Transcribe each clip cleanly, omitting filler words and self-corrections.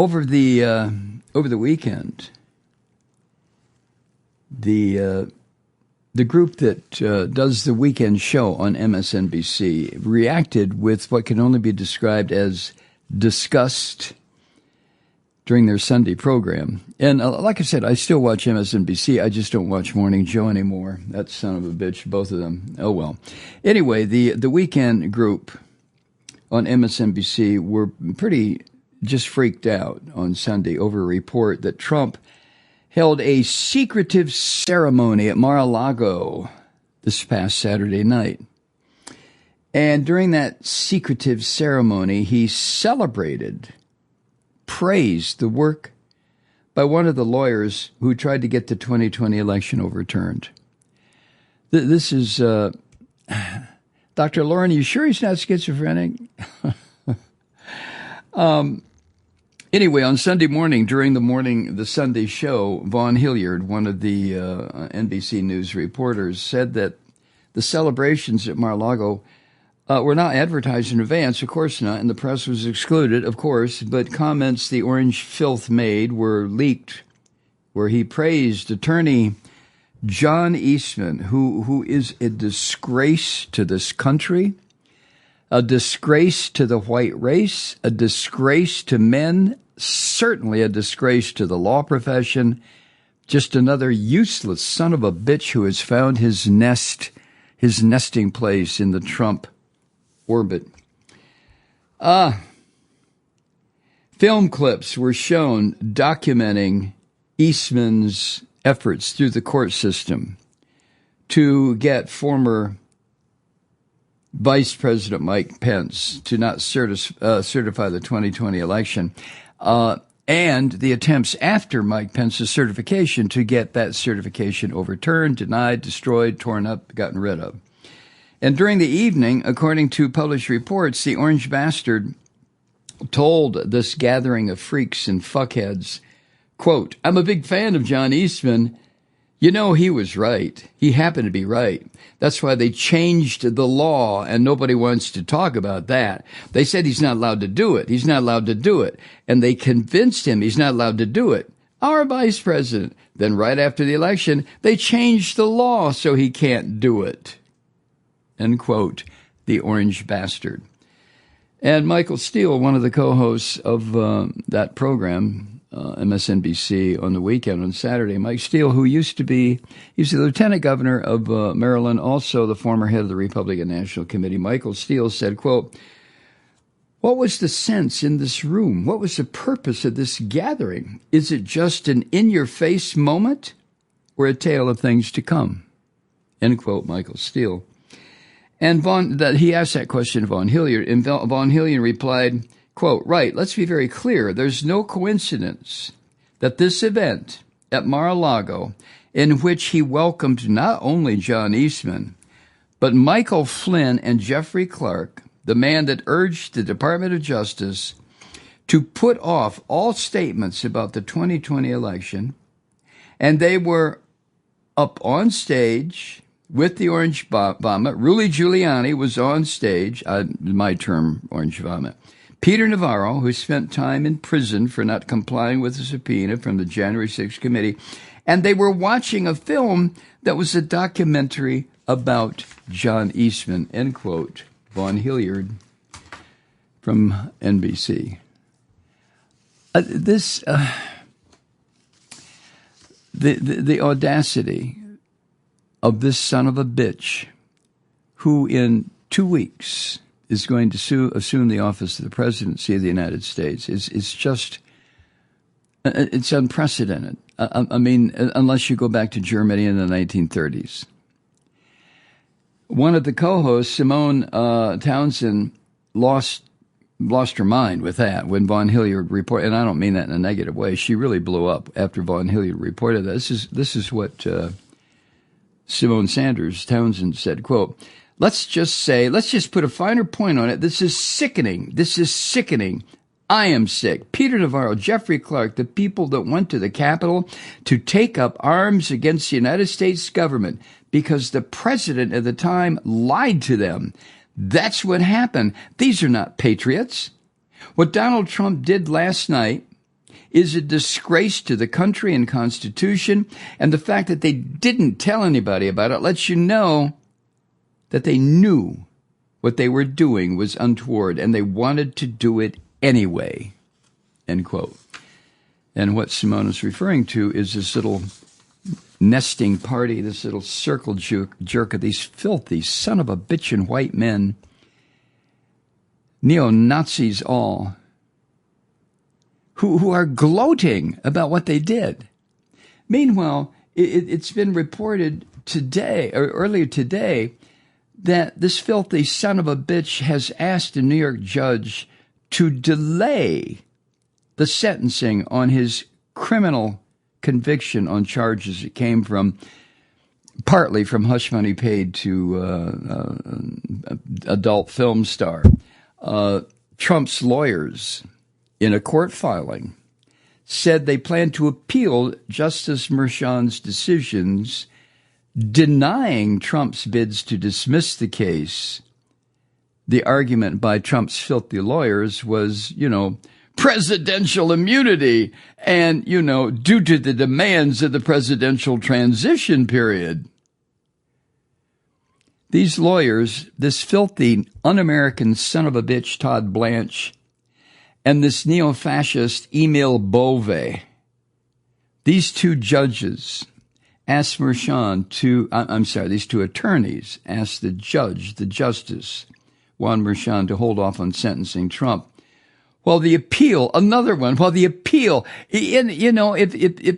Over the weekend, the group that does the weekend show on MSNBC reacted with what can only be described as disgust during their Sunday program. And like I said, I still watch MSNBC. I just don't watch Morning Joe anymore. That son of a bitch, both of them. Oh, well. Anyway, the weekend group on MSNBC were pretty just freaked out on Sunday over a report that Trump held a secretive ceremony at Mar-a-Lago this past Saturday night. And during that secretive ceremony, he praised the work by one of the lawyers who tried to get the 2020 election overturned. This is, Dr. Lauren, you sure he's not schizophrenic? Anyway, on Sunday morning, during the Sunday show, Vaughn Hilliard, one of the NBC News reporters, said that the celebrations at Mar-a-Lago were not advertised in advance, of course not, and the press was excluded, of course, but comments the orange filth made were leaked, where he praised attorney John Eastman, who is a disgrace to this country, a disgrace to the white race, a disgrace to men, certainly a disgrace to the law profession, just another useless son of a bitch who has found his nesting place in the Trump orbit. Film clips were shown documenting Eastman's efforts through the court system to get former Vice President Mike Pence to not certify the 2020 election, and the attempts after Mike Pence's certification to get that certification overturned, denied, destroyed, torn up, gotten rid of. And during the evening, according to published reports, the orange bastard told this gathering of freaks and fuckheads, quote, "I'm a big fan of John Eastman. You know, he was right. He happened to be right. That's why they changed the law, and nobody wants to talk about that. They said he's not allowed to do it. He's not allowed to do it. And they convinced him he's not allowed to do it. Our vice president. Then right after the election, they changed the law so he can't do it." End quote, the orange bastard. And Michael Steele, one of the co-hosts of that program, MSNBC on the weekend on Saturday. Mike Steele, who he's the lieutenant governor of Maryland, also the former head of the Republican National Committee. Michael Steele said, quote, "What was the sense in this room? What was the purpose of this gathering? Is it just an in-your-face moment or a tale of things to come?" End quote, Michael Steele. And he asked that question to Vaughn Hilliard, and Vaughn Hilliard replied, quote, "Right, let's be very clear. There's no coincidence that this event at Mar-a-Lago, in which he welcomed not only John Eastman, but Michael Flynn and Jeffrey Clark, the man that urged the Department of Justice to put off all statements about the 2020 election, and they were up on stage with the orange vomit. Rudy Giuliani was on stage, my term, orange vomit. Peter Navarro, who spent time in prison for not complying with the subpoena from the January 6th committee, and they were watching a film that was a documentary about John Eastman," end quote, Vaughn Hilliard from NBC. The audacity of this son of a bitch, who in 2 weeks is going to assume the office of the presidency of the United States, it's just, it's unprecedented. I mean, unless you go back to Germany in the 1930s. One of the co-hosts, Simone Townsend, lost her mind with that when Vaughn Hilliard reported, and I don't mean that in a negative way. She really blew up after Vaughn Hilliard reported that. This is what Simone Townsend said, quote, let's just put a finer point on it. This is sickening. I am sick. Peter Navarro, Jeffrey Clark, the people that went to the Capitol to take up arms against the United States government because the president at the time lied to them. That's what happened. These are not patriots. What Donald Trump did last night is a disgrace to the country and Constitution, and the fact that they didn't tell anybody about it lets you know that they knew what they were doing was untoward, and they wanted to do it anyway, end quote. And what Simone is referring to is this little nesting party, this little circle jerk of these filthy son of a bitchin' white men, neo-Nazis all, who are gloating about what they did. Meanwhile, it's been reported today, or earlier today, that this filthy son of a bitch has asked a New York judge to delay the sentencing on his criminal conviction on charges that came from, partly from hush money paid to adult film star. Trump's lawyers, in a court filing, said they plan to appeal Justice Merchan's decisions denying Trump's bids to dismiss the case. The argument by Trump's filthy lawyers was, presidential immunity and, due to the demands of the presidential transition period. These lawyers, this filthy, un-American son of a bitch, Todd Blanche, and this neo-fascist Emil Bove, these two judges asked these two attorneys asked the justice, Juan Merchan, to hold off on sentencing Trump. If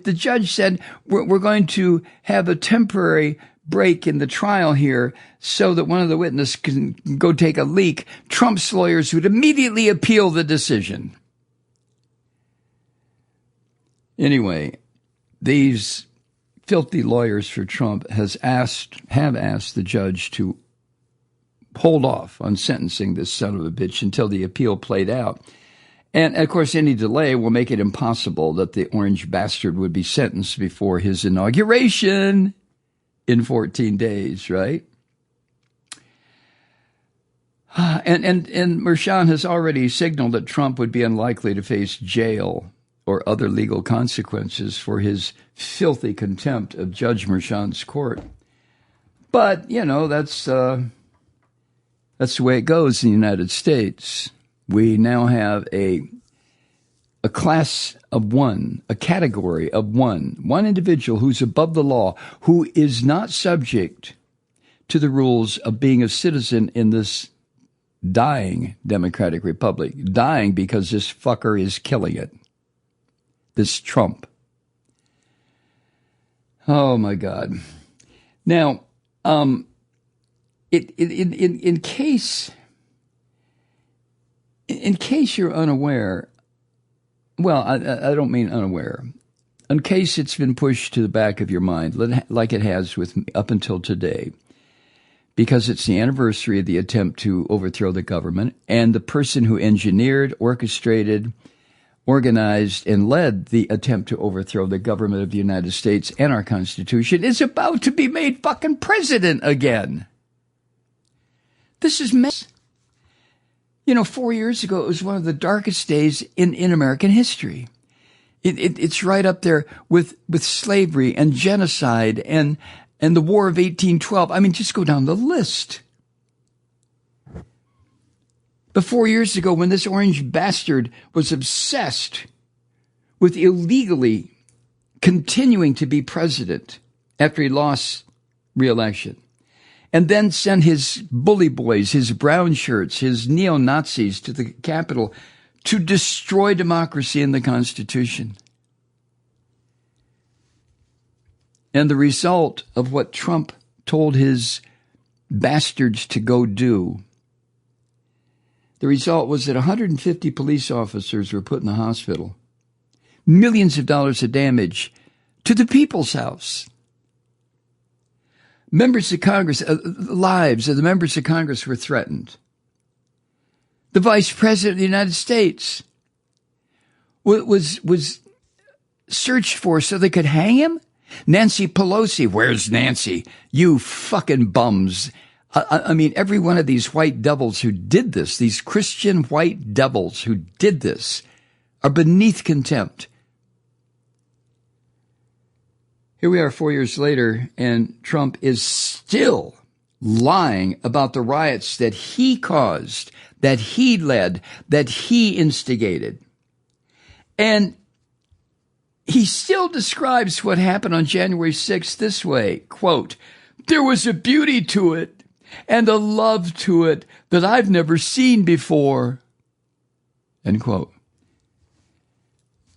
the judge said, we're going to have a temporary break in the trial here so that one of the witnesses can go take a leak, Trump's lawyers would immediately appeal the decision. Anyway, these filthy lawyers for Trump have asked the judge to hold off on sentencing this son of a bitch until the appeal played out. And, of course, any delay will make it impossible that the orange bastard would be sentenced before his inauguration in 14 days, right? And Merchan has already signaled that Trump would be unlikely to face jail or other legal consequences for his filthy contempt of Judge Merchan's court. But, that's the way it goes in the United States. We now have a class of one, a category of one individual who's above the law, who is not subject to the rules of being a citizen in this dying democratic republic, dying because this fucker is killing it. This Trump. Oh my God. Now, in case you're unaware, well, I don't mean unaware. In case it's been pushed to the back of your mind, like it has with me up until today, because it's the anniversary of the attempt to overthrow the government, and the person who engineered, orchestrated, organized, and led the attempt to overthrow the government of the United States and our Constitution is about to be made fucking president again. This is mess. 4 years ago, it was one of the darkest days in American history. It's right up there with slavery and genocide and the War of 1812. I mean, just go down the list. But 4 years ago, when this orange bastard was obsessed with illegally continuing to be president after he lost re-election, and then sent his bully boys, his brown shirts, his neo-Nazis to the Capitol to destroy democracy and the Constitution. And the result of what Trump told his bastards to go do, the result was that 150 police officers were put in the hospital. Millions of dollars of damage to the people's house. Members of Congress, lives of the members of Congress were threatened. The Vice President of the United States was searched for so they could hang him. Nancy Pelosi, where's Nancy? You fucking bums. I mean, every one of these white devils who did this, these Christian white devils who did this, are beneath contempt. Here we are 4 years later, and Trump is still lying about the riots that he caused, that he led, that he instigated. And he still describes what happened on January 6th this way, quote, "There was a beauty to it and a love to it that I've never seen before," end quote.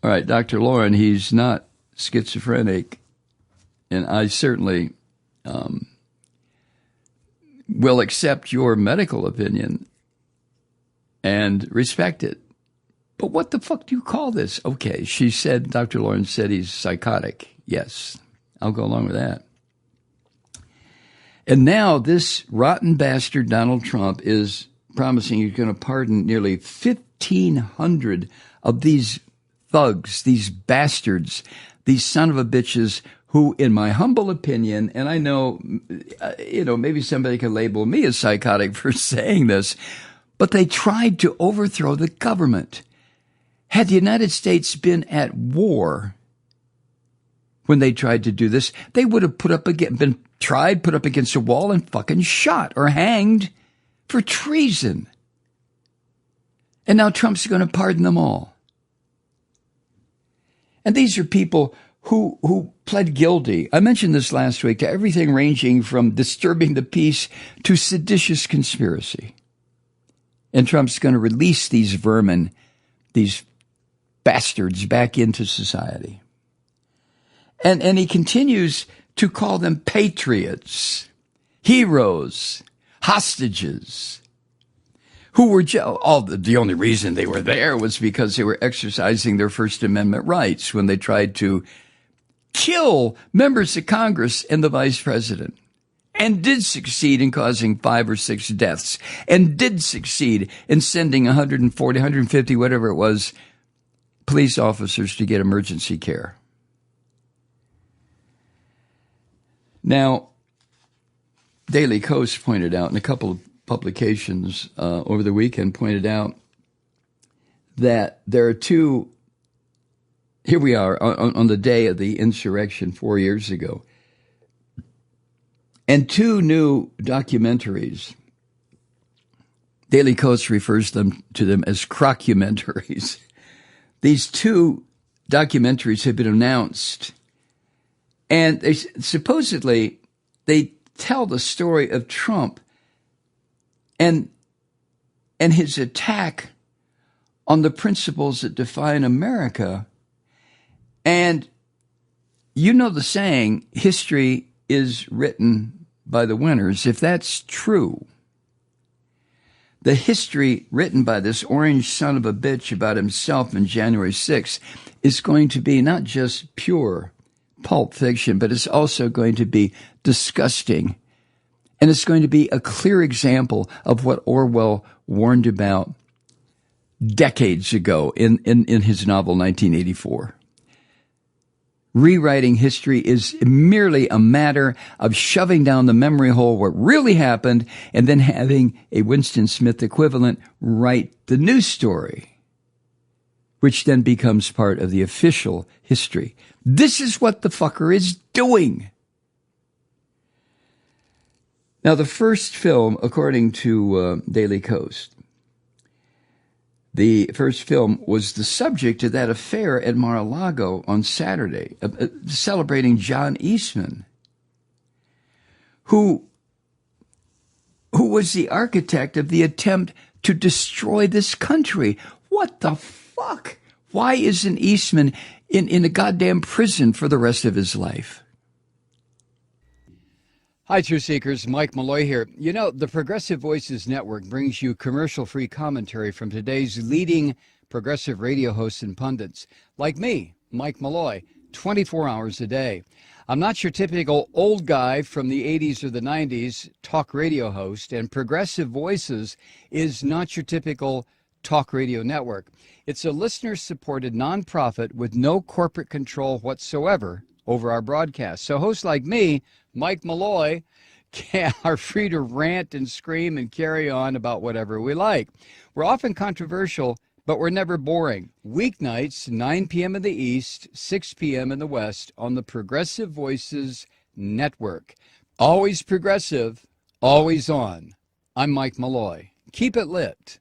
All right, Dr. Lauren, he's not schizophrenic, and I certainly will accept your medical opinion and respect it. But what the fuck do you call this? Okay, she said, Dr. Lauren said he's psychotic. Yes, I'll go along with that. And now this rotten bastard Donald Trump is promising he's going to pardon nearly 1,500 of these thugs, these bastards, these son of a bitches who, in my humble opinion, and I know, maybe somebody can label me as psychotic for saying this, but they tried to overthrow the government. Had the United States been at war when they tried to do this, they would have put up against a wall and fucking shot or hanged for treason. And now Trump's going to pardon them all. And these are people who pled guilty, I mentioned this last week, to everything ranging from disturbing the peace to seditious conspiracy. And Trump's going to release these vermin, these bastards, back into society. And he continues to call them patriots, heroes, hostages, who were the only reason they were there was because they were exercising their First Amendment rights when they tried to kill members of Congress and the vice president, and did succeed in causing 5 or 6 deaths, and did succeed in sending 140, 150, whatever it was, police officers to get emergency care. Now, Daily Kos pointed out, and a couple of publications over the weekend pointed out, that there are two, here we are on the day of the insurrection 4 years ago, and 2 new documentaries. Daily Kos refers to them as crocumentaries. These 2 documentaries have been announced, and supposedly they tell the story of Trump and his attack on the principles that define America. And you know the saying, history is written by the winners. If that's true, the history written by this orange son of a bitch about himself in January 6th is going to be not just pure pulp fiction, but it's also going to be disgusting. And it's going to be a clear example of what Orwell warned about decades ago in his novel 1984. Rewriting history is merely a matter of shoving down the memory hole what really happened and then having a Winston Smith equivalent write the new story, which then becomes part of the official history. This is what the fucker is doing. Now, the first film, according to Daily Kos, the first film was the subject of that affair at Mar-a-Lago on Saturday, celebrating John Eastman, who was the architect of the attempt to destroy this country. What the fuck? Why isn't Eastman in a goddamn prison for the rest of his life? Hi, Truth Seekers. Mike Malloy here. You know, the Progressive Voices Network brings you commercial-free commentary from today's leading progressive radio hosts and pundits, like me, Mike Malloy, 24 hours a day. I'm not your typical old guy from the 80s or the 90s talk radio host, and Progressive Voices is not your typical talk radio network. It's a listener-supported nonprofit with no corporate control whatsoever over our broadcast. So hosts like me, Mike Malloy, are free to rant and scream and carry on about whatever we like. We're often controversial, but we're never boring. Weeknights, 9 p.m. in the East, 6 p.m. in the West on the Progressive Voices Network. Always progressive, always on. I'm Mike Malloy. Keep it lit.